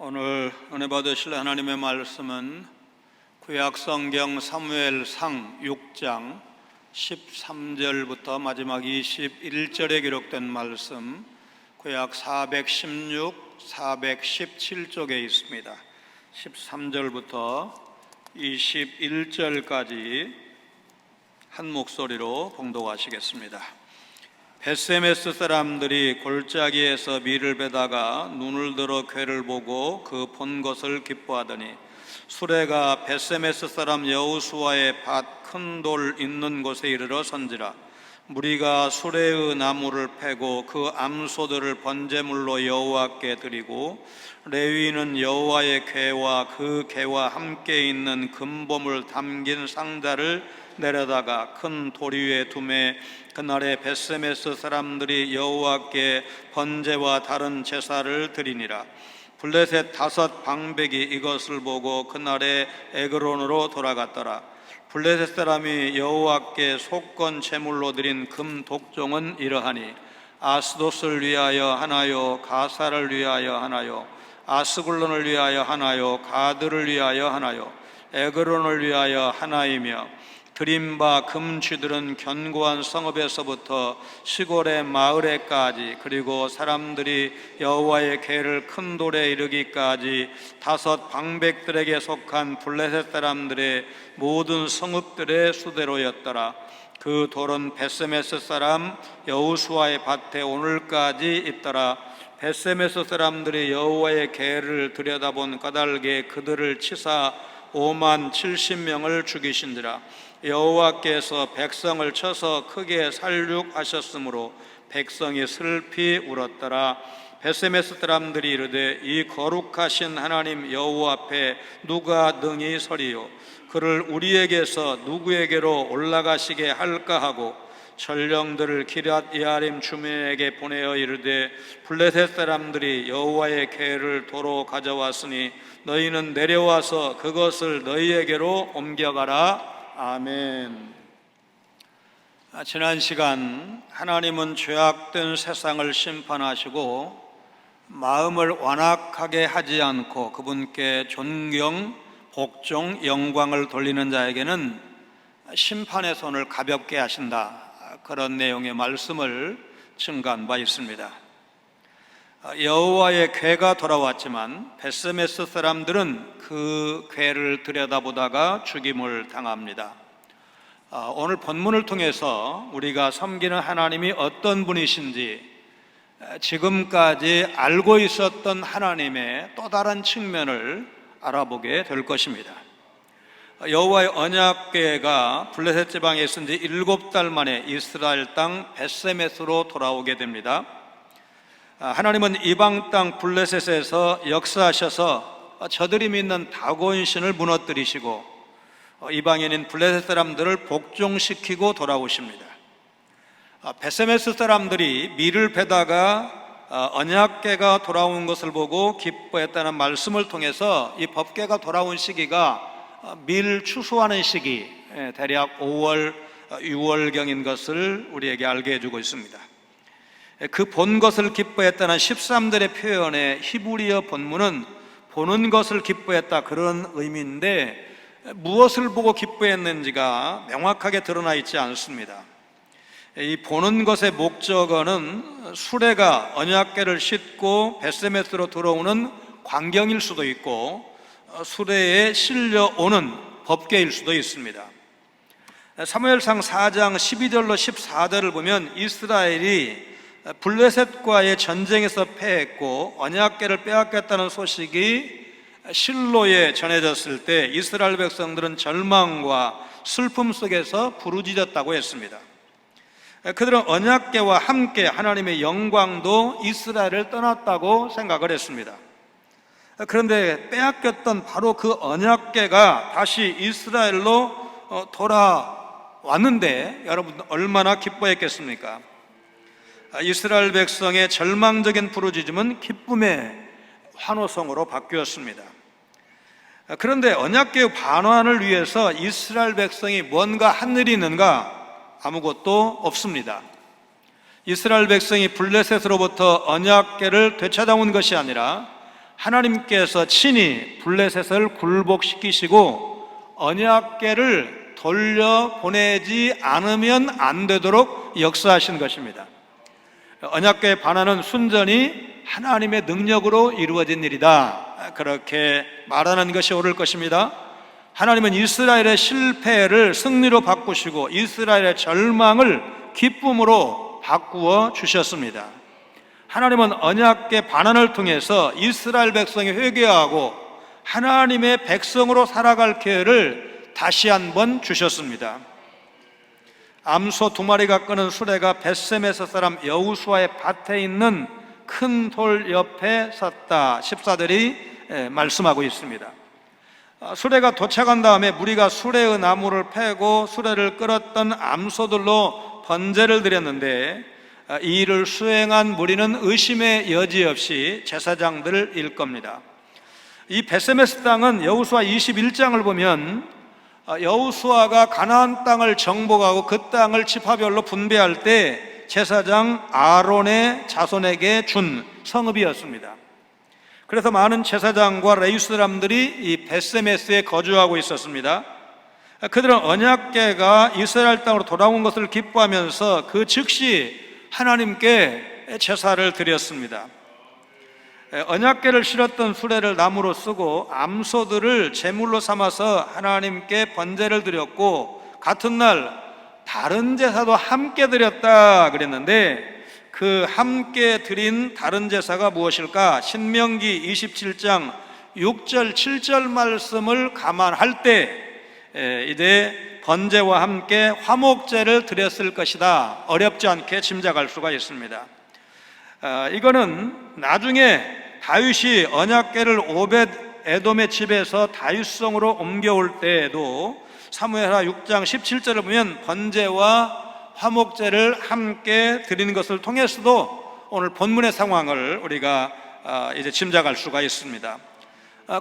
오늘 은혜 받으실 하나님의 말씀은 구약성경 사무엘상 6장 13절부터 마지막 21절에 기록된 말씀, 구약 416, 417쪽에 있습니다. 13절부터 21절까지 한 목소리로 봉독하시겠습니다. 벳세메스 사람들이 골짜기에서 밀을 베다가 눈을 들어 궤를 보고 그 본 것을 기뻐하더니 수레가 벳세메스 사람 여호수아의 밭 큰 돌 있는 곳에 이르러 선지라. 무리가 수레의 나무를 패고 그 암소들을 번제물로 여호와께 드리고 레위인은 여호와의 궤와 그 궤와 함께 있는 금보물 담긴 상자를 내려다가 큰 돌 위에 두매 그날에 벳세메스 사람들이 여호와께 번제와 다른 제사를 드리니라. 블레셋 5 방백이 이것을 보고 그날에 에그론으로 돌아갔더라. 블레셋 사람이 여호와께 속건 제물로 드린 금 독종은 이러하니 아스돗을 위하여 하나요, 가사를 위하여 하나요, 아스글론을 위하여 하나요, 가드를 위하여 하나요, 에그론을 위하여 하나이며 드린 바 금쥐들은 견고한 성읍에서부터 시골의 마을에까지, 그리고 사람들이 여호와의 궤를 큰 돌에 이르기까지 5 방백들에게 속한 블레셋 사람들의 모든 성읍들의 수대로였더라. 그 돌은 벳세메스 사람 여호수아의 밭에 오늘까지 있더라. 벳세메스 사람들이 여호와의 궤를 들여다본 까닭에 그들을 치사 50,070명을 죽이신지라. 여호와께서 백성을 쳐서 크게 살육하셨으므로 백성이 슬피 울었더라. 벳세메스 사람들이 이르되 이 거룩하신 하나님 여호와 앞에 누가 능히 서리요? 그를 우리에게서 누구에게로 올라가시게 할까 하고 전령들을 기럇 예아림 주민에게 보내어 이르되 블레셋 사람들이 여호와의 궤를 도로 가져왔으니 너희는 내려와서 그것을 너희에게로 옮겨가라. 아멘. 지난 시간 하나님은 죄악된 세상을 심판하시고 마음을 완악하게 하지 않고 그분께 존경, 복종, 영광을 돌리는 자에게는 심판의 손을 가볍게 하신다, 그런 내용의 말씀을 증거한 바 있습니다. 여호와의 궤가 돌아왔지만 벳세메스 사람들은 그 궤를 들여다보다가 죽임을 당합니다. 오늘 본문을 통해서 우리가 섬기는 하나님이 어떤 분이신지, 지금까지 알고 있었던 하나님의 또 다른 측면을 알아보게 될 것입니다. 여호와의 언약궤가 블레셋 지방에 있은 지 7달 만에 이스라엘 땅 벳세메스로 돌아오게 됩니다. 하나님은 이방 땅 블레셋에서 역사하셔서 저들이 믿는 다곤 신을 무너뜨리시고 이방인인 블레셋 사람들을 복종시키고 돌아오십니다. 벳세메스 사람들이 밀을 베다가 언약궤가 돌아온 것을 보고 기뻐했다는 말씀을 통해서 이 법궤가 돌아온 시기가 밀 추수하는 시기, 대략 5월, 6월경인 것을 우리에게 알게 해주고 있습니다. 그 본 것을 기뻐했다는 13절의 표현의 히브리어 본문은 보는 것을 기뻐했다, 그런 의미인데 무엇을 보고 기뻐했는지가 명확하게 드러나 있지 않습니다. 이 보는 것의 목적어는 수레가 언약궤를 싣고 벳세메스로 들어오는 광경일 수도 있고 수레에 실려오는 법궤일 수도 있습니다. 사무엘상 4장 12절로 14절을 보면 이스라엘이 블레셋과의 전쟁에서 패했고 언약궤를 빼앗겼다는 소식이 실로에 전해졌을 때 이스라엘 백성들은 절망과 슬픔 속에서 부르짖었다고 했습니다. 그들은 언약궤와 함께 하나님의 영광도 이스라엘을 떠났다고 생각을 했습니다. 그런데 빼앗겼던 바로 그 언약궤가 다시 이스라엘로 돌아왔는데 여러분 얼마나 기뻐했겠습니까? 이스라엘 백성의 절망적인 부르짖음은 기쁨의 환호성으로 바뀌었습니다. 그런데 언약궤의 반환을 위해서 이스라엘 백성이 뭔가 한 일이 있는가? 아무것도 없습니다. 이스라엘 백성이 블레셋으로부터 언약궤를 되찾아온 것이 아니라 하나님께서 친히 블레셋을 굴복시키시고 언약궤를 돌려보내지 않으면 안 되도록 역사하신 것입니다. 언약궤의 반환은 순전히 하나님의 능력으로 이루어진 일이다, 그렇게 말하는 것이 옳을 것입니다. 하나님은 이스라엘의 실패를 승리로 바꾸시고 이스라엘의 절망을 기쁨으로 바꾸어 주셨습니다. 하나님은 언약궤 반환을 통해서 이스라엘 백성이 회개하고 하나님의 백성으로 살아갈 기회를 다시 한번 주셨습니다. 암소 2마리가 끄는 수레가 벳세메스 사람 여호수아의 밭에 있는 큰 돌 옆에 섰다, 집사들이 말씀하고 있습니다. 수레가 도착한 다음에 무리가 수레의 나무를 패고 수레를 끌었던 암소들로 번제를 드렸는데 이 일을 수행한 무리는 의심의 여지 없이 제사장들일 겁니다. 이 벳세메스 땅은 여호수아 21장을 보면 여호수아가 가나안 땅을 정복하고 그 땅을 지파별로 분배할 때 제사장 아론의 자손에게 준 성읍이었습니다. 그래서 많은 제사장과 레위 사람들이 이 벳세메스에 거주하고 있었습니다. 그들은 언약궤가 이스라엘 땅으로 돌아온 것을 기뻐하면서 그 즉시 하나님께 제사를 드렸습니다. 언약궤를 실었던 수레를 나무로 쓰고 암소들을 제물로 삼아서 하나님께 번제를 드렸고, 같은 날 다른 제사도 함께 드렸다 그랬는데 그 함께 드린 다른 제사가 무엇일까? 신명기 27장 6절 7절 말씀을 감안할 때 이제 번제와 함께 화목제를 드렸을 것이다, 어렵지 않게 짐작할 수가 있습니다. 이거는 나중에 다윗이 언약궤를 오벳 에돔의 집에서 다윗성으로 옮겨올 때에도 사무엘하 6장 17절을 보면 번제와 화목제를 함께 드리는 것을 통해서도 오늘 본문의 상황을 우리가 이제 짐작할 수가 있습니다.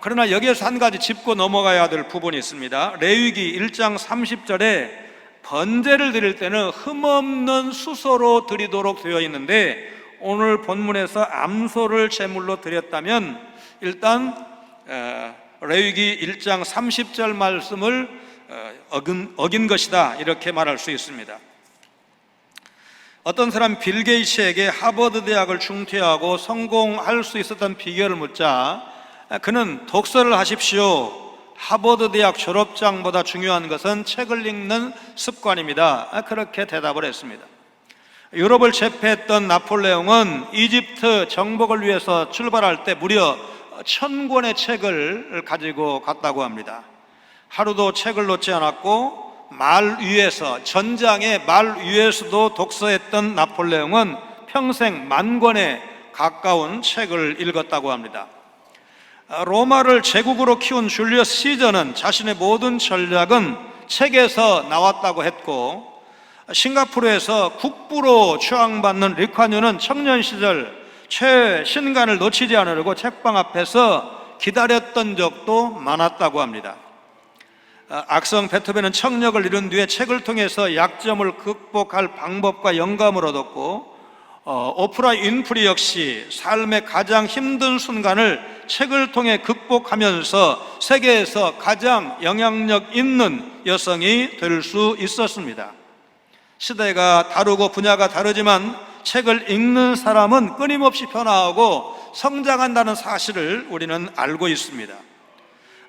그러나 여기에서 한 가지 짚고 넘어가야 될 부분이 있습니다. 레위기 1장 30절에 번제를 드릴 때는 흠없는 수소로 드리도록 되어 있는데 오늘 본문에서 암소를 제물로 드렸다면 일단 레위기 1장 30절 말씀을 어긴 것이다, 이렇게 말할 수 있습니다. 어떤 사람 빌 게이츠에게 하버드 대학을 중퇴하고 성공할 수 있었던 비결을 묻자 그는 독서를 하십시오, 하버드 대학 졸업장보다 중요한 것은 책을 읽는 습관입니다, 그렇게 대답을 했습니다. 유럽을 제패했던 나폴레옹은 이집트 정복을 위해서 출발할 때 무려 1000권의 책을 가지고 갔다고 합니다. 하루도 책을 놓지 않았고 말 위에서, 전장의 말 위에서도 독서했던 나폴레옹은 평생 10,000권에 가까운 책을 읽었다고 합니다. 로마를 제국으로 키운 줄리어스 시저는 자신의 모든 전략은 책에서 나왔다고 했고, 싱가포르에서 국부로 추앙받는 리콴유는 청년 시절 최신간을 놓치지 않으려고 책방 앞에서 기다렸던 적도 많았다고 합니다. 악성 베토벤은 청력을 이룬 뒤에 책을 통해서 약점을 극복할 방법과 영감을 얻었고, 오프라 윈프리 역시 삶의 가장 힘든 순간을 책을 통해 극복하면서 세계에서 가장 영향력 있는 여성이 될 수 있었습니다. 시대가 다르고 분야가 다르지만 책을 읽는 사람은 끊임없이 변화하고 성장한다는 사실을 우리는 알고 있습니다.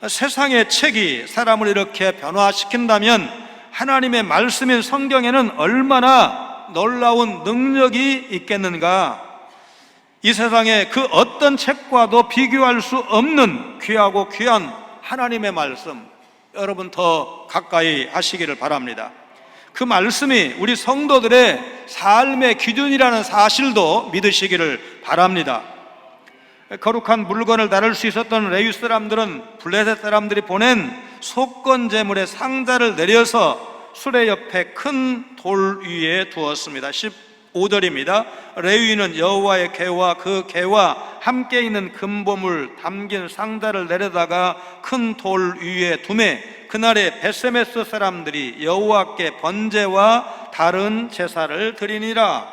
세상의 책이 사람을 이렇게 변화시킨다면 하나님의 말씀인 성경에는 얼마나 놀라운 능력이 있겠는가. 이 세상에 그 어떤 책과도 비교할 수 없는 귀하고 귀한 하나님의 말씀, 여러분 더 가까이 하시기를 바랍니다. 그 말씀이 우리 성도들의 삶의 기준이라는 사실도 믿으시기를 바랍니다. 거룩한 물건을 다룰 수 있었던 레위 사람들은 블레셋 사람들이 보낸 속건 제물의 상자를 내려서 수레 옆에 큰 돌 위에 두었습니다. 15절입니다. 레위는 여호와의 궤와 그 궤와 함께 있는 금보물 담긴 상자를 내려다가 큰 돌 위에 두매 그날에 벳세메스 사람들이 여호와께 번제와 다른 제사를 드리니라.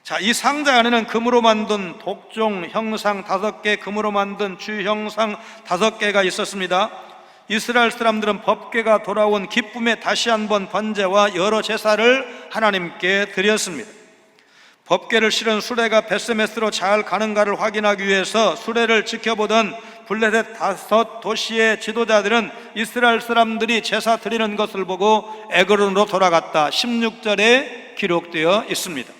자, 이 상자 안에는 금으로 만든 독종 형상 5개, 금으로 만든 주 형상 5개가 있었습니다. 이스라엘 사람들은 법궤가 돌아온 기쁨에 다시 한번 번제와 여러 제사를 하나님께 드렸습니다. 법궤를 실은 수레가 벳세메스로 잘 가는가를 확인하기 위해서 수레를 지켜보던 블레셋 5 도시의 지도자들은 이스라엘 사람들이 제사 드리는 것을 보고 에그론으로 돌아갔다, 16절에 기록되어 있습니다.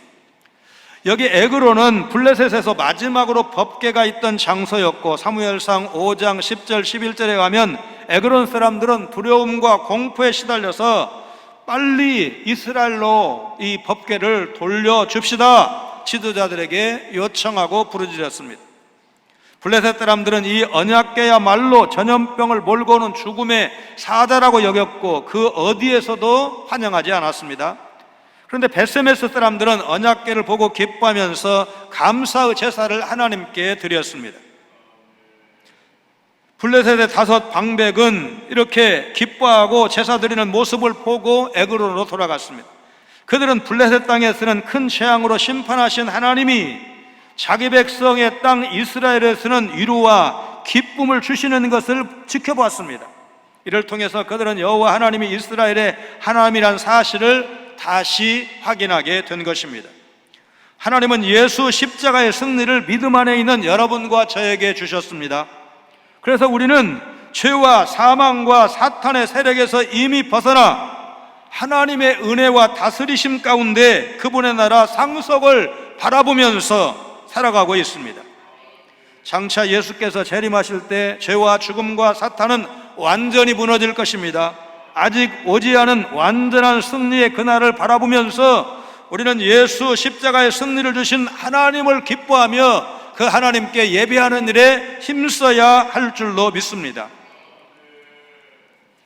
여기 에그론은 블레셋에서 마지막으로 법궤가 있던 장소였고, 사무엘상 5장 10절 11절에 가면 에그론 사람들은 두려움과 공포에 시달려서 빨리 이스라엘로 이 법궤를 돌려줍시다, 지도자들에게 요청하고 부르짖었습니다. 블레셋 사람들은 이 언약궤야말로 전염병을 몰고 오는 죽음의 사자라고 여겼고 그 어디에서도 환영하지 않았습니다. 그런데 벳세메스 사람들은 언약궤를 보고 기뻐하면서 감사의 제사를 하나님께 드렸습니다. 블레셋의 5 방백은 이렇게 기뻐하고 제사 드리는 모습을 보고 에그론으로 돌아갔습니다. 그들은 블레셋 땅에 쓰는 큰 재앙으로 심판하신 하나님이 자기 백성의 땅 이스라엘에서는 위로와 기쁨을 주시는 것을 지켜보았습니다. 이를 통해서 그들은 여호와 하나님이 이스라엘의 하나님이란 사실을 다시 확인하게 된 것입니다. 하나님은 예수 십자가의 승리를 믿음 안에 있는 여러분과 저에게 주셨습니다. 그래서 우리는 죄와 사망과 사탄의 세력에서 이미 벗어나 하나님의 은혜와 다스리심 가운데 그분의 나라 상속을 바라보면서 살아가고 있습니다. 장차 예수께서 재림하실 때 죄와 죽음과 사탄은 완전히 무너질 것입니다. 아직 오지 않은 완전한 승리의 그날을 바라보면서 우리는 예수 십자가의 승리를 주신 하나님을 기뻐하며 그 하나님께 예배하는 일에 힘써야 할 줄로 믿습니다.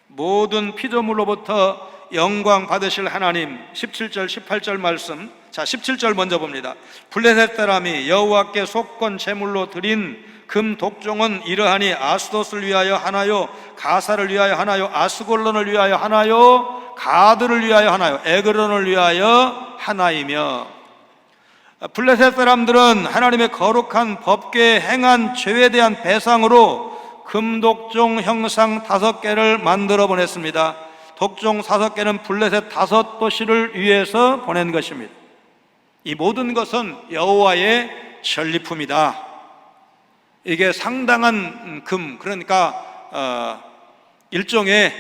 모든 피조물로부터 영광 받으실 하나님, 17절 18절 말씀. 자, 17절 먼저 봅니다. 블레셋 사람이 여호와께 속건 제물로 드린 금 독종은 이러하니 아스돗을 위하여 하나요, 가사를 위하여 하나요, 아스골론을 위하여 하나요, 가드를 위하여 하나요, 에그론을 위하여 하나이며. 블레셋 사람들은 하나님의 거룩한 법궤에 행한 죄에 대한 배상으로 금독종 형상 5개를 만들어 보냈습니다. 독종 5개는 블레셋 5 도시를 위해서 보낸 것입니다. 이 모든 것은 여호와의 전리품이다. 이게 상당한 금, 그러니까 일종의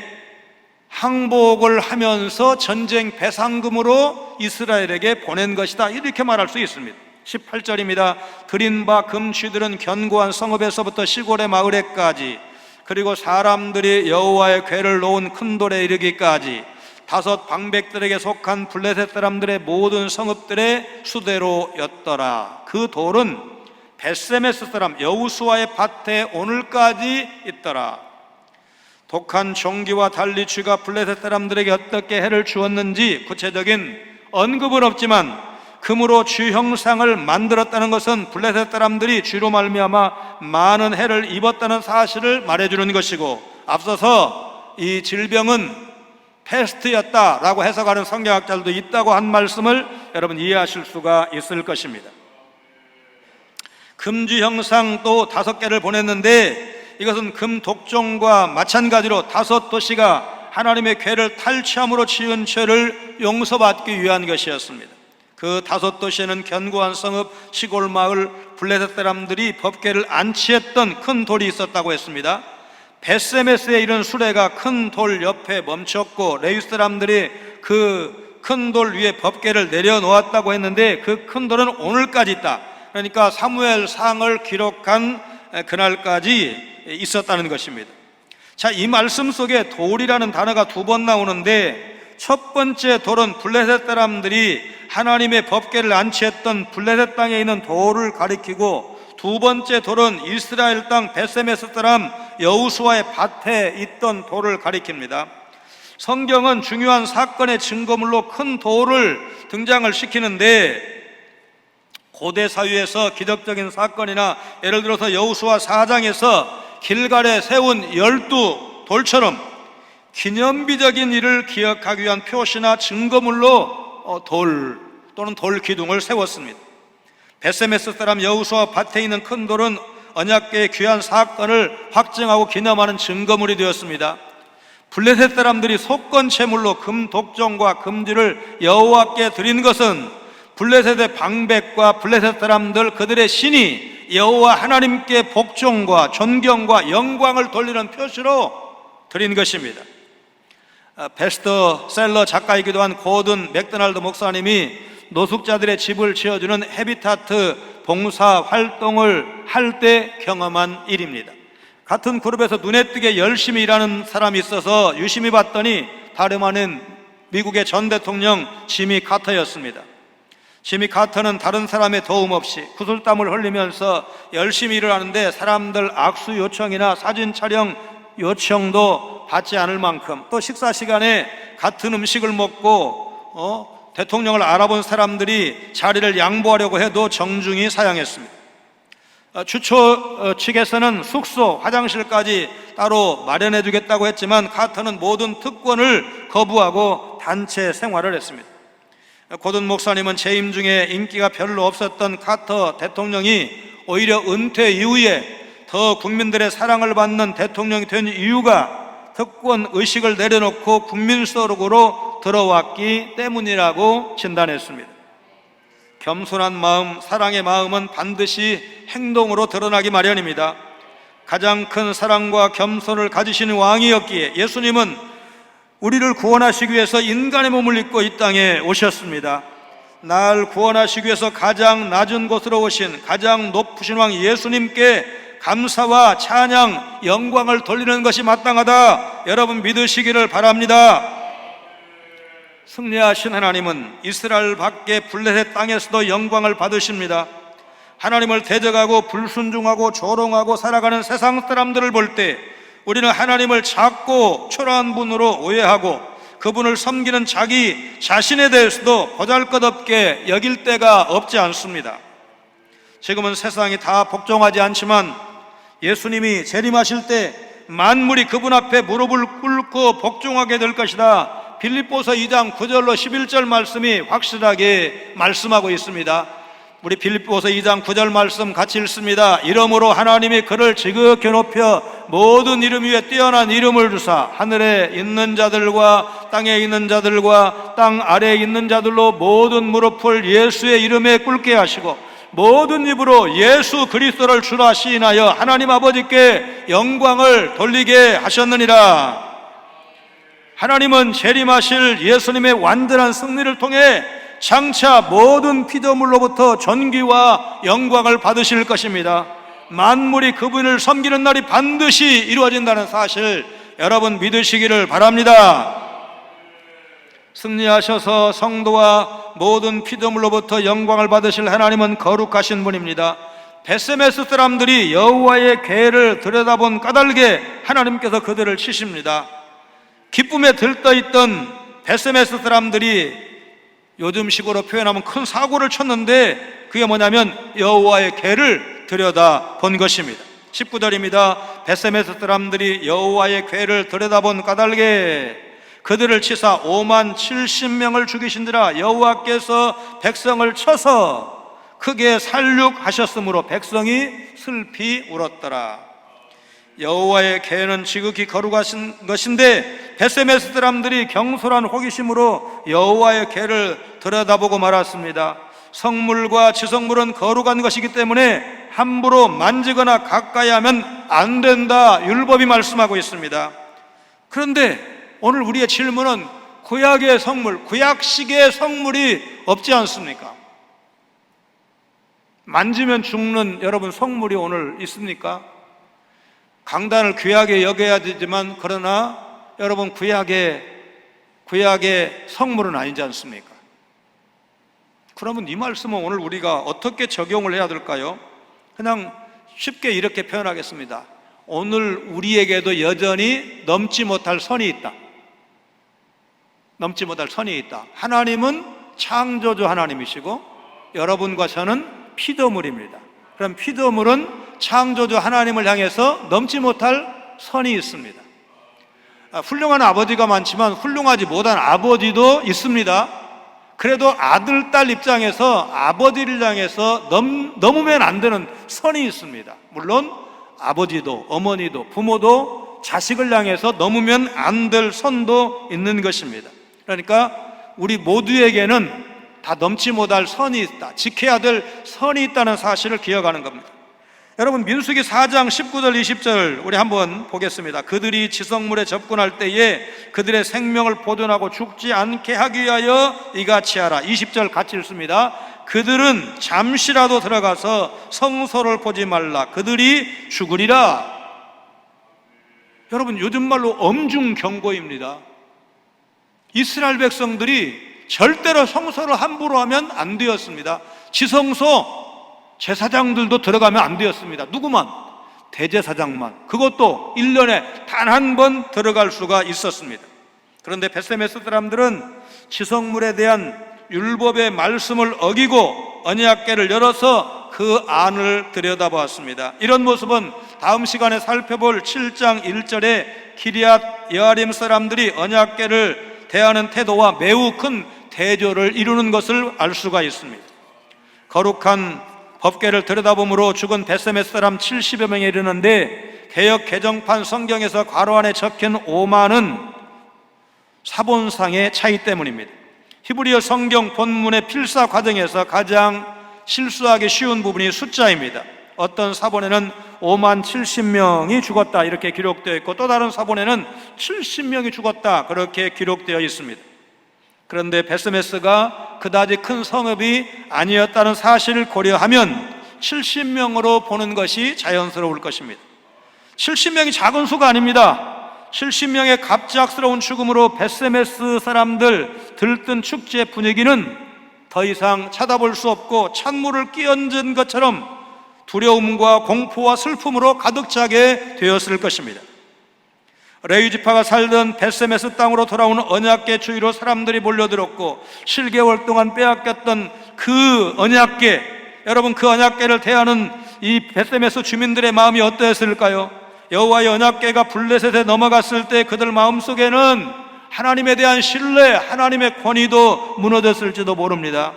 항복을 하면서 전쟁 배상금으로 이스라엘에게 보낸 것이다, 이렇게 말할 수 있습니다. 18절입니다. 드린 바 금쥐들은 견고한 성읍에서부터 시골의 마을에까지, 그리고 사람들이 여호와의 궤를 놓은 큰 돌에 이르기까지 5 방백들에게 속한 블레셋 사람들의 모든 성읍들의 수대로였더라. 그 돌은 벳세메스 사람 여우수아의 밭에 오늘까지 있더라. 독한 종기와 달리 쥐가 블레셋 사람들에게 어떻게 해를 주었는지 구체적인 언급은 없지만 금으로 쥐 형상을 만들었다는 것은 블레셋 사람들이 쥐로 말미암아 많은 해를 입었다는 사실을 말해주는 것이고, 앞서서 이 질병은 패스트였다라고 해석하는 성경학자들도 있다고 한 말씀을 여러분 이해하실 수가 있을 것입니다. 금쥐 형상 또 5개를 보냈는데 이것은 금 독종과 마찬가지로 5 도시가 하나님의 궤를 탈취함으로 지은 죄를 용서받기 위한 것이었습니다. 그 5 도시에는 견고한 성읍, 시골 마을, 블레셋 사람들이 법궤를 안치했던 큰 돌이 있었다고 했습니다. 벳세메스에 이른 수레가 큰 돌 옆에 멈췄고 레위 사람들이 그 큰 돌 위에 법궤를 내려놓았다고 했는데 그 큰 돌은 오늘까지 있다. 그러니까 사무엘상을 기록한 그날까지 있었다는 것입니다. 자, 이 말씀 속에 돌이라는 단어가 2번 나오는데 첫 번째 돌은 블레셋 사람들이 하나님의 법궤를 안치했던 블레셋 땅에 있는 돌을 가리키고, 2번째 돌은 이스라엘 땅 벳세메스 사람 여우수아의 밭에 있던 돌을 가리킵니다. 성경은 중요한 사건의 증거물로 큰 돌을 등장을 시키는데, 고대 사회에서 기적적인 사건이나 예를 들어서 여호수아 4장에서 길갈에 세운 12 돌처럼 기념비적인 일을 기억하기 위한 표시나 증거물로 돌 또는 돌 기둥을 세웠습니다. 베세메스 사람 여호수아 밭에 있는 큰 돌은 언약궤의 귀한 사건을 확증하고 기념하는 증거물이 되었습니다. 블레셋 사람들이 속건 제물로 금 독종과 금지를 여호와께 드린 것은 블레셋의 방백과 블레셋 사람들 그들의 신이 여호와 하나님께 복종과 존경과 영광을 돌리는 표시로 드린 것입니다. 베스트셀러 작가이기도 한 고든 맥도날드 목사님이 노숙자들의 집을 지어주는 헤비타트 봉사 활동을 할 때 경험한 일입니다. 같은 그룹에서 눈에 띄게 열심히 일하는 사람이 있어서 유심히 봤더니 다름 아닌 미국의 전 대통령 지미 카터였습니다. 지미 카터는 다른 사람의 도움 없이 구슬땀을 흘리면서 열심히 일을 하는데 사람들 악수 요청이나 사진 촬영 요청도 받지 않을 만큼, 또 식사 시간에 같은 음식을 먹고 대통령을 알아본 사람들이 자리를 양보하려고 해도 정중히 사양했습니다. 주초 측에서는 숙소, 화장실까지 따로 마련해 주겠다고 했지만 카터는 모든 특권을 거부하고 단체 생활을 했습니다. 고든 목사님은 재임 중에 인기가 별로 없었던 카터 대통령이 오히려 은퇴 이후에 더 국민들의 사랑을 받는 대통령이 된 이유가 특권 의식을 내려놓고 국민 속으로 들어왔기 때문이라고 진단했습니다. 겸손한 마음, 사랑의 마음은 반드시 행동으로 드러나기 마련입니다. 가장 큰 사랑과 겸손을 가지시는 왕이었기에 예수님은 우리를 구원하시기 위해서 인간의 몸을 입고 이 땅에 오셨습니다. 날 구원하시기 위해서 가장 낮은 곳으로 오신 가장 높으신 왕 예수님께 감사와 찬양, 영광을 돌리는 것이 마땅하다, 여러분 믿으시기를 바랍니다. 승리하신 하나님은 이스라엘 밖에 블레셋 땅에서도 영광을 받으십니다. 하나님을 대적하고 불순종하고 조롱하고 살아가는 세상 사람들을 볼 때 우리는 하나님을 작고 초라한 분으로 오해하고 그분을 섬기는 자기 자신에 대해서도 보잘것없게 여길 때가 없지 않습니다. 지금은 세상이 다 복종하지 않지만 예수님이 재림하실 때 만물이 그분 앞에 무릎을 꿇고 복종하게 될 것이다, 빌립보서 2장 9절로 11절 말씀이 확실하게 말씀하고 있습니다. 우리 빌립보서 2장 9절 말씀 같이 읽습니다. 이러므로 하나님이 그를 지극히 높여 모든 이름 위에 뛰어난 이름을 주사 하늘에 있는 자들과 땅에 있는 자들과 땅 아래에 있는 자들로 모든 무릎을 예수의 이름에 꿇게 하시고 모든 입으로 예수 그리스도를 주라 시인하여 하나님 아버지께 영광을 돌리게 하셨느니라. 하나님은 재림하실 예수님의 완전한 승리를 통해 장차 모든 피조물로부터 존귀와 영광을 받으실 것입니다. 만물이 그분을 섬기는 날이 반드시 이루어진다는 사실 여러분 믿으시기를 바랍니다. 승리하셔서 성도와 모든 피조물로부터 영광을 받으실 하나님은 거룩하신 분입니다. 베세메스 사람들이 여호와의 궤를 들여다본 까닭에 하나님께서 그들을 치십니다. 기쁨에 들떠있던 베세메스 사람들이 요즘식으로 표현하면 큰 사고를 쳤는데 그게 뭐냐면 여호와의 궤를 들여다본 것입니다. 19절입니다. 베세메스 사람들이 여호와의 궤를 들여다본 까닭에 그들을 치사 5만 70명을 죽이신지라. 여호와께서 백성을 쳐서 크게 살육하셨으므로 백성이 슬피 울었더라. 여호와의 궤는 지극히 거룩하신 것인데 베세메스 사람들이 경솔한 호기심으로 여호와의 궤를 들여다보고 말았습니다. 성물과 지성물은 거룩한 것이기 때문에 함부로 만지거나 가까이 하면 안 된다, 율법이 말씀하고 있습니다. 그런데 오늘 우리의 질문은 구약의 성물, 구약식의 성물이 없지 않습니까? 만지면 죽는 여러분 성물이 오늘 있습니까? 강단을 귀하게 여겨야 되지만 그러나 여러분 구약의 성물은 아니지 않습니까? 그러면 이 말씀은 오늘 우리가 어떻게 적용을 해야 될까요? 그냥 쉽게 이렇게 표현하겠습니다. 오늘 우리에게도 여전히 넘지 못할 선이 있다. 넘지 못할 선이 있다. 하나님은 창조주 하나님이시고 여러분과 저는 피조물입니다. 그럼 피조물은 창조주 하나님을 향해서 넘지 못할 선이 있습니다. 훌륭한 아버지가 많지만 훌륭하지 못한 아버지도 있습니다. 그래도 아들, 딸 입장에서 아버지를 향해서 넘으면 안 되는 선이 있습니다. 물론 아버지도 어머니도 부모도 자식을 향해서 넘으면 안 될 선도 있는 것입니다. 그러니까 우리 모두에게는 다 넘지 못할 선이 있다, 지켜야 될 선이 있다는 사실을 기억하는 겁니다. 여러분, 민수기 4장 19절 20절 우리 한번 보겠습니다. 그들이 지성물에 접근할 때에 그들의 생명을 보존하고 죽지 않게 하기 위하여 이같이 하라. 20절 같이 읽습니다. 그들은 잠시라도 들어가서 성소를 보지 말라. 그들이 죽으리라. 여러분, 요즘 말로 엄중 경고입니다. 이스라엘 백성들이 절대로 성소를 함부로 하면 안 되었습니다. 지성소 제사장들도 들어가면 안 되었습니다. 누구만? 대제사장만. 그것도 1년에 단 한 번 들어갈 수가 있었습니다. 그런데 벳세메스 사람들은 지성물에 대한 율법의 말씀을 어기고 언약궤를 열어서 그 안을 들여다보았습니다. 이런 모습은 다음 시간에 살펴볼 7장 1절에 기리앗 여아림 사람들이 언약궤를 대하는 태도와 매우 큰 대조를 이루는 것을 알 수가 있습니다. 거룩한 법궤를 들여다보므로 죽은 벳세메스 사람 70여 명에 이르는데 개역 개정판 성경에서 괄호 안에 적힌 5만은 사본상의 차이 때문입니다. 히브리어 성경 본문의 필사 과정에서 가장 실수하기 쉬운 부분이 숫자입니다. 어떤 사본에는 5만 70명이 죽었다 이렇게 기록되어 있고, 또 다른 사본에는 70명이 죽었다 그렇게 기록되어 있습니다. 그런데 벳세메스가 그다지 큰 성읍이 아니었다는 사실을 고려하면 70명으로 보는 것이 자연스러울 것입니다. 70명이 작은 수가 아닙니다. 70명의 갑작스러운 죽음으로 벳세메스 사람들 들뜬 축제 분위기는 더 이상 쳐다볼 수 없고 찬물을 끼얹은 것처럼 두려움과 공포와 슬픔으로 가득 차게 되었을 것입니다. 레위 지파가 살던 벳세메스 땅으로 돌아오는 언약궤 주위로 사람들이 몰려들었고 7개월 동안 빼앗겼던 그 언약궤, 여러분, 그 언약궤를 대하는 이 벳세메스 주민들의 마음이 어떠했을까요? 여호와의 언약궤가 블레셋에 넘어갔을 때 그들 마음속에는 하나님에 대한 신뢰, 하나님의 권위도 무너졌을지도 모릅니다.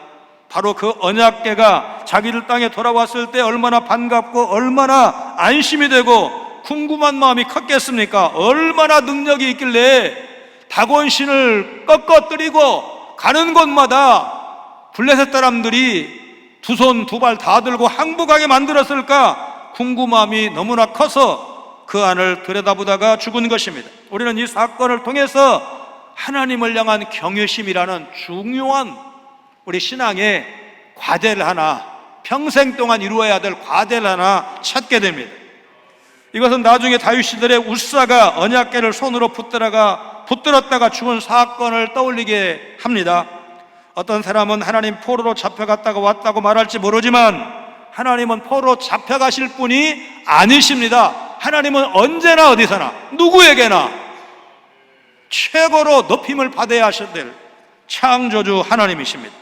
바로 그 언약궤가 자기들 땅에 돌아왔을 때 얼마나 반갑고 얼마나 안심이 되고 궁금한 마음이 컸겠습니까? 얼마나 능력이 있길래 다곤신을 꺾어뜨리고 가는 곳마다 블레셋 사람들이 두 손 두 발 다 들고 항복하게 만들었을까? 궁금함이 너무나 커서 그 안을 들여다보다가 죽은 것입니다. 우리는 이 사건을 통해서 하나님을 향한 경외심이라는 중요한 우리 신앙의 과제를 하나, 평생 동안 이루어야 될 과제를 하나 찾게 됩니다. 이것은 나중에 다윗 시절에 웃사가 언약궤를 손으로 붙들었다가 죽은 사건을 떠올리게 합니다. 어떤 사람은 하나님 포로로 잡혀갔다가 왔다고 말할지 모르지만 하나님은 포로로 잡혀가실 분이 아니십니다. 하나님은 언제나 어디서나 누구에게나 최고로 높임을 받아야 하셔야 될 창조주 하나님이십니다.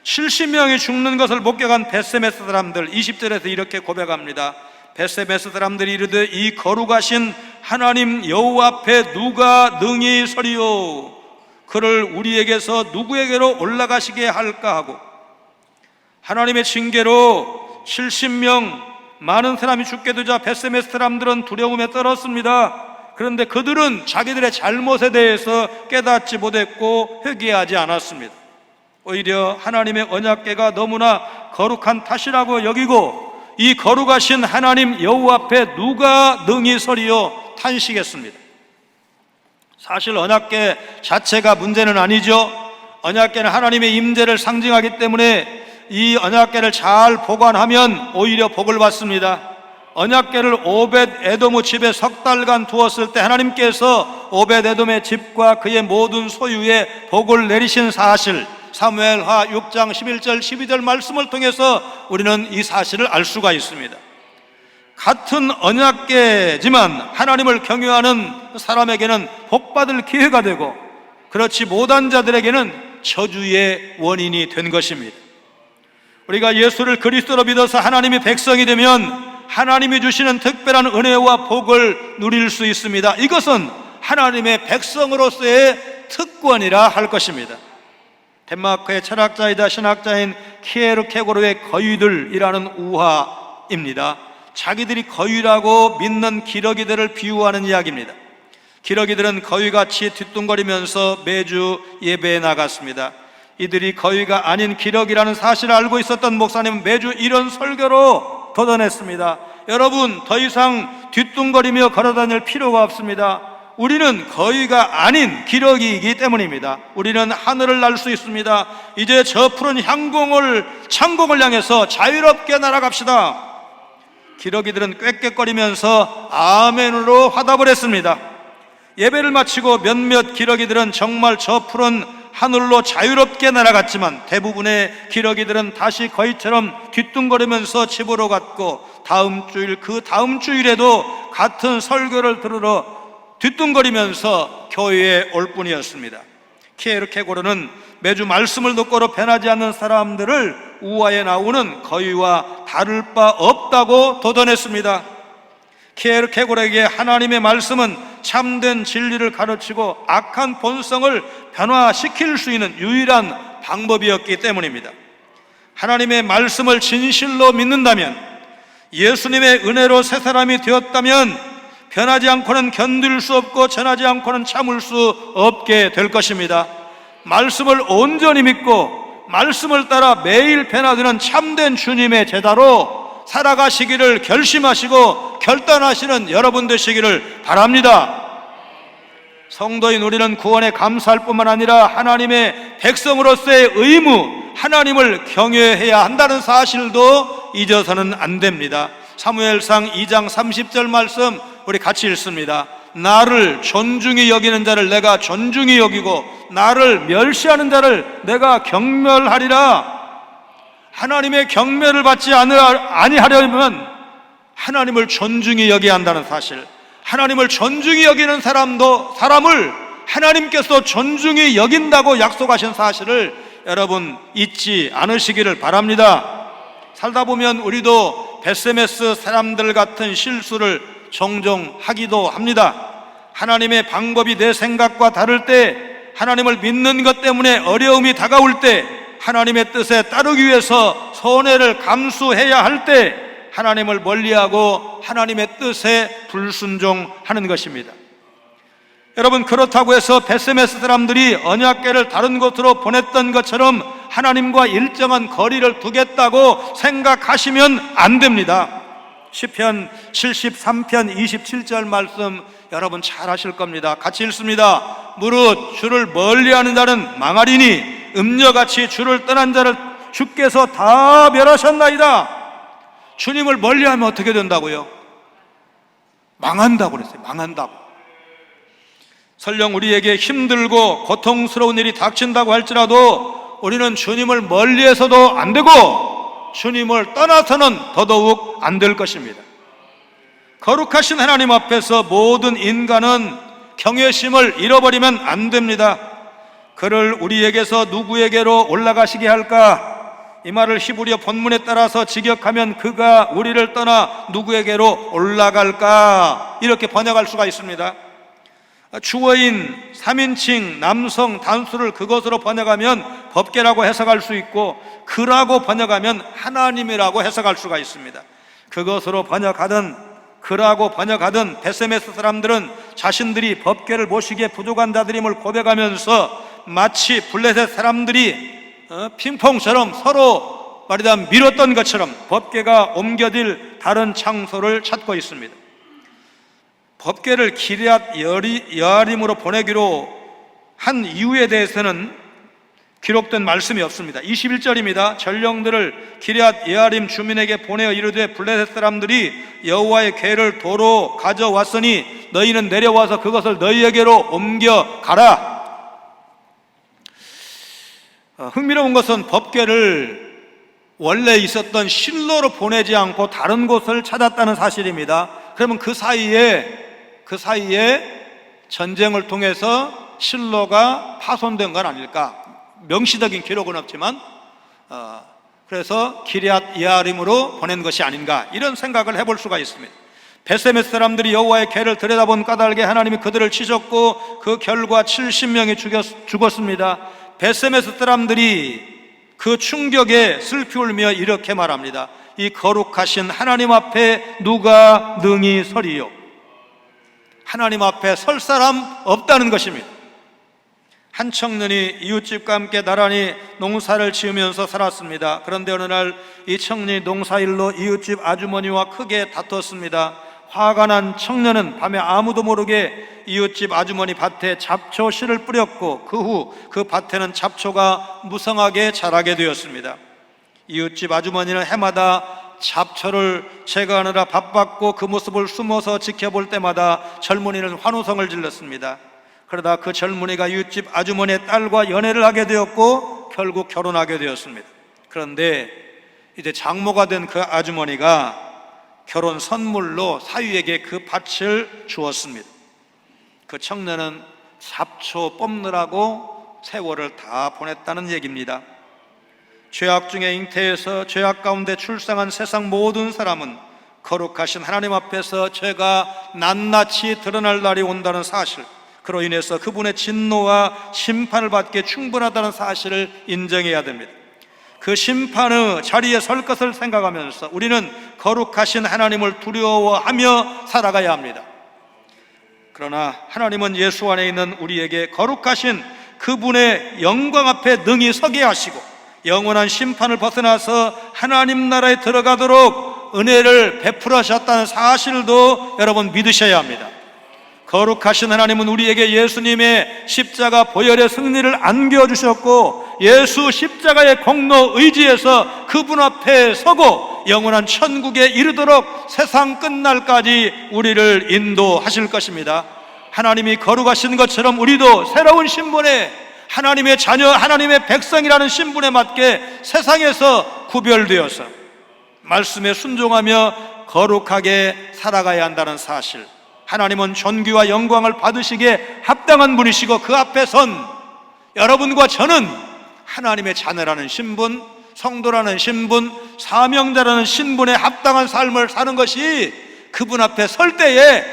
70명이 죽는 것을 목격한 벳세메스 사람들 20절에서 이렇게 고백합니다. 벳세메스 사람들이 이르되 이 거룩하신 하나님 여호와 앞에 누가 능히 서리요? 그를 우리에게서 누구에게로 올라가시게 할까 하고, 하나님의 징계로 70명 많은 사람이 죽게 되자 벳세메스 사람들은 두려움에 떨었습니다. 그런데 그들은 자기들의 잘못에 대해서 깨닫지 못했고 회개하지 않았습니다. 오히려 하나님의 언약궤가 너무나 거룩한 탓이라고 여기고 이 거룩하신 하나님 여호와 앞에 누가 능히 서리요? 탄식했습니다. 사실 언약궤 자체가 문제는 아니죠. 언약궤는 하나님의 임재를 상징하기 때문에 이 언약궤를 잘 보관하면 오히려 복을 받습니다. 언약궤를 오벳 에돔의 집에 석 달간 두었을 때 하나님께서 오벳 에돔의 집과 그의 모든 소유에 복을 내리신 사실, 사무엘하 6장 11절 12절 말씀을 통해서 우리는 이 사실을 알 수가 있습니다. 같은 언약궤지만 하나님을 경외하는 사람에게는 복받을 기회가 되고 그렇지 못한 자들에게는 저주의 원인이 된 것입니다. 우리가 예수를 그리스도로 믿어서 하나님의 백성이 되면 하나님이 주시는 특별한 은혜와 복을 누릴 수 있습니다. 이것은 하나님의 백성으로서의 특권이라 할 것입니다. 덴마크의 철학자이자 신학자인 키에르케고르의 거위들이라는 우화입니다. 자기들이 거위라고 믿는 기러기들을 비유하는 이야기입니다. 기러기들은 거위같이 뒤뚱거리면서 매주 예배에 나갔습니다. 이들이 거위가 아닌 기러기라는 사실을 알고 있었던 목사님은 매주 이런 설교로 걷어냈습니다. 여러분, 더 이상 뒤뚱거리며 걸어다닐 필요가 없습니다. 우리는 거위가 아닌 기러기이기 때문입니다. 우리는 하늘을 날 수 있습니다. 이제 저 푸른 창공을 향해서 자유롭게 날아갑시다. 기러기들은 꽥꽥거리면서 아멘으로 화답을 했습니다. 예배를 마치고 몇몇 기러기들은 정말 저 푸른 하늘로 자유롭게 날아갔지만 대부분의 기러기들은 다시 거위처럼 뒤뚱거리면서 집으로 갔고 그 다음 주일에도 같은 설교를 들으러 뒤뚱거리면서 교회에 올 뿐이었습니다. 키에르케고르는 매주 말씀을 듣고로 변하지 않는 사람들을 우화에 나오는 거위와 다를 바 없다고 걷어냈습니다. 키에르케고르에게 하나님의 말씀은 참된 진리를 가르치고 악한 본성을 변화시킬 수 있는 유일한 방법이었기 때문입니다. 하나님의 말씀을 진실로 믿는다면, 예수님의 은혜로 새 사람이 되었다면 변하지 않고는 견딜 수 없고 전하지 않고는 참을 수 없게 될 것입니다. 말씀을 온전히 믿고 말씀을 따라 매일 변화되는 참된 주님의 제자로 살아가시기를 결심하시고 결단하시는 여러분 되시기를 바랍니다. 성도인 우리는 구원에 감사할 뿐만 아니라 하나님의 백성으로서의 의무, 하나님을 경외해야 한다는 사실도 잊어서는 안 됩니다. 사무엘상 2장 30절 말씀 우리 같이 읽습니다. 나를 존중히 여기는 자를 내가 존중히 여기고 나를 멸시하는 자를 내가 경멸하리라. 하나님의 경멸을 받지 아니하려면 하나님을 존중히 여겨야 한다는 사실, 하나님을 존중히 여기는 사람을 하나님께서 존중히 여긴다고 약속하신 사실을 여러분 잊지 않으시기를 바랍니다. 살다 보면 우리도 베세메스 사람들 같은 실수를 종종 하기도 합니다. 하나님의 방법이 내 생각과 다를 때, 하나님을 믿는 것 때문에 어려움이 다가올 때, 하나님의 뜻에 따르기 위해서 손해를 감수해야 할 때 하나님을 멀리하고 하나님의 뜻에 불순종하는 것입니다. 여러분, 그렇다고 해서 베세메스 사람들이 언약궤를 다른 곳으로 보냈던 것처럼 하나님과 일정한 거리를 두겠다고 생각하시면 안 됩니다. 시편 73편 27절 말씀 여러분 잘 아실 겁니다. 같이 읽습니다. 무릇 주를 멀리하는 자는 망하리니 음녀같이 주를 떠난 자를 주께서 다 멸하셨나이다. 주님을 멀리하면 어떻게 된다고요? 망한다고 그랬어요. 망한다고. 설령 우리에게 힘들고 고통스러운 일이 닥친다고 할지라도 우리는 주님을 멀리해서도 안 되고 주님을 떠나서는 더더욱 안 될 것입니다. 거룩하신 하나님 앞에서 모든 인간은 경외심을 잃어버리면 안 됩니다. 그를 우리에게서 누구에게로 올라가시게 할까? 이 말을 히브리어 본문에 따라서 직역하면 그가 우리를 떠나 누구에게로 올라갈까? 이렇게 번역할 수가 있습니다. 주어인 3인칭 남성 단수를 그것으로 번역하면 법계라고 해석할 수 있고, 그라고 번역하면 하나님이라고 해석할 수가 있습니다. 그것으로 번역하든 그라고 번역하든 베세메스 사람들은 자신들이 법계를 모시기에 부족한 자들임을 고백하면서 마치 블레셋 사람들이 핑퐁처럼 서로 말하자면 밀었던 것처럼 법궤가 옮겨질 다른 장소를 찾고 있습니다. 법궤를 기럇 여아림으로 보내기로 한 이유에 대해서는 기록된 말씀이 없습니다. 21절입니다. 전령들을 기럇 여아림 주민에게 보내어 이르되 블레셋 사람들이 여호와의 궤를 도로 가져왔으니 너희는 내려와서 그것을 너희에게로 옮겨가라. 흥미로운 것은 법궤를 원래 있었던 실로로 보내지 않고 다른 곳을 찾았다는 사실입니다. 그러면 그 사이에 전쟁을 통해서 실로가 파손된 건 아닐까? 명시적인 기록은 없지만 그래서 기럇 여아림으로 보낸 것이 아닌가, 이런 생각을 해볼 수가 있습니다. 베세메스 사람들이 여호와의 궤를 들여다본 까닭에 하나님이 그들을 치셨고 그 결과 70명이 죽었습니다. 베세메스 사람들이 그 충격에 슬피 울며 이렇게 말합니다. 이 거룩하신 하나님 앞에 누가 능히 서리요? 하나님 앞에 설 사람 없다는 것입니다. 한 청년이 이웃집과 함께 나란히 농사를 지으면서 살았습니다. 그런데 어느 날 이 청년이 농사일로 이웃집 아주머니와 크게 다퉜습니다. 화가 난 청년은 밤에 아무도 모르게 이웃집 아주머니 밭에 잡초 씨를 뿌렸고 그 후 그 밭에는 잡초가 무성하게 자라게 되었습니다. 이웃집 아주머니는 해마다 잡초를 제거하느라 바빴고 그 모습을 숨어서 지켜볼 때마다 젊은이는 환호성을 질렀습니다. 그러다 그 젊은이가 이웃집 아주머니의 딸과 연애를 하게 되었고 결국 결혼하게 되었습니다. 그런데 이제 장모가 된 그 아주머니가 결혼 선물로 사위에게 그 밭을 주었습니다. 그 청년은 잡초 뽑느라고 세월을 다 보냈다는 얘기입니다. 죄악 중에 잉태해서 죄악 가운데 출생한 세상 모든 사람은 거룩하신 하나님 앞에서 죄가 낱낱이 드러날 날이 온다는 사실, 그로 인해서 그분의 진노와 심판을 받기에 충분하다는 사실을 인정해야 됩니다. 그 심판의 자리에 설 것을 생각하면서 우리는 거룩하신 하나님을 두려워하며 살아가야 합니다. 그러나 하나님은 예수 안에 있는 우리에게 거룩하신 그분의 영광 앞에 능히 서게 하시고 영원한 심판을 벗어나서 하나님 나라에 들어가도록 은혜를 베풀으셨다는 사실도 여러분 믿으셔야 합니다. 거룩하신 하나님은 우리에게 예수님의 십자가 보혈의 승리를 안겨주셨고 예수 십자가의 공로 의지에서 그분 앞에 서고 영원한 천국에 이르도록 세상 끝날까지 우리를 인도하실 것입니다. 하나님이 거룩하신 것처럼 우리도 새로운 신분에 하나님의 자녀, 하나님의 백성이라는 신분에 맞게 세상에서 구별되어서 말씀에 순종하며 거룩하게 살아가야 한다는 사실, 하나님은 존귀와 영광을 받으시기에 합당한 분이시고 그 앞에 선 여러분과 저는 하나님의 자녀라는 신분, 성도라는 신분, 사명자라는 신분에 합당한 삶을 사는 것이 그분 앞에 설 때에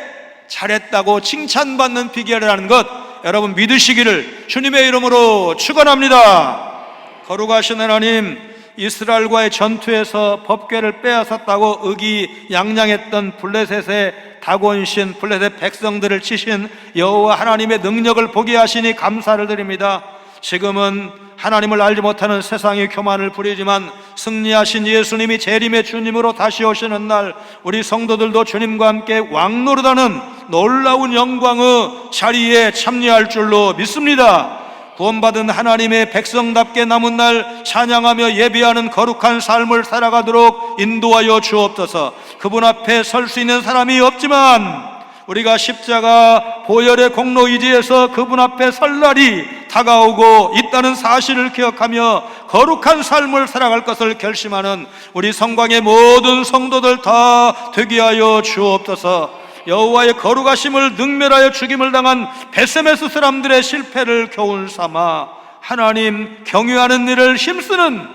잘했다고 칭찬받는 비결이라는 것 여러분 믿으시기를 주님의 이름으로 축원합니다. 거룩하신 하나님, 이스라엘과의 전투에서 법궤를 빼앗았다고 의기양양했던 블레셋의 다곤신 블레셋 백성들을 치신 여호와 하나님의 능력을 보게 하시니 감사를 드립니다. 지금은 하나님을 알지 못하는 세상이 교만을 부리지만 승리하신 예수님이 재림의 주님으로 다시 오시는 날 우리 성도들도 주님과 함께 왕노릇하는 놀라운 영광의 자리에 참여할 줄로 믿습니다. 구원받은 하나님의 백성답게 남은 날 찬양하며 예배하는 거룩한 삶을 살아가도록 인도하여 주옵소서. 그분 앞에 설 수 있는 사람이 없지만 우리가 십자가 보혈의 공로 의지에서 그분 앞에 설 날이 다가오고 있다는 사실을 기억하며 거룩한 삶을 살아갈 것을 결심하는 우리 성광의 모든 성도들 다 되게 하여 주옵소서. 여호와의 거룩하심을 능멸하여 죽임을 당한 베세메스 사람들의 실패를 교훈 삼아 하나님 경유하는 일을 힘쓰는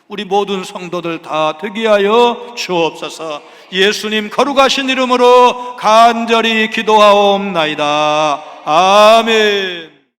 우리 모든 성도들 다 되게 하여 주옵소서. 예수님 거룩하신 이름으로 간절히 기도하옵나이다. 아멘.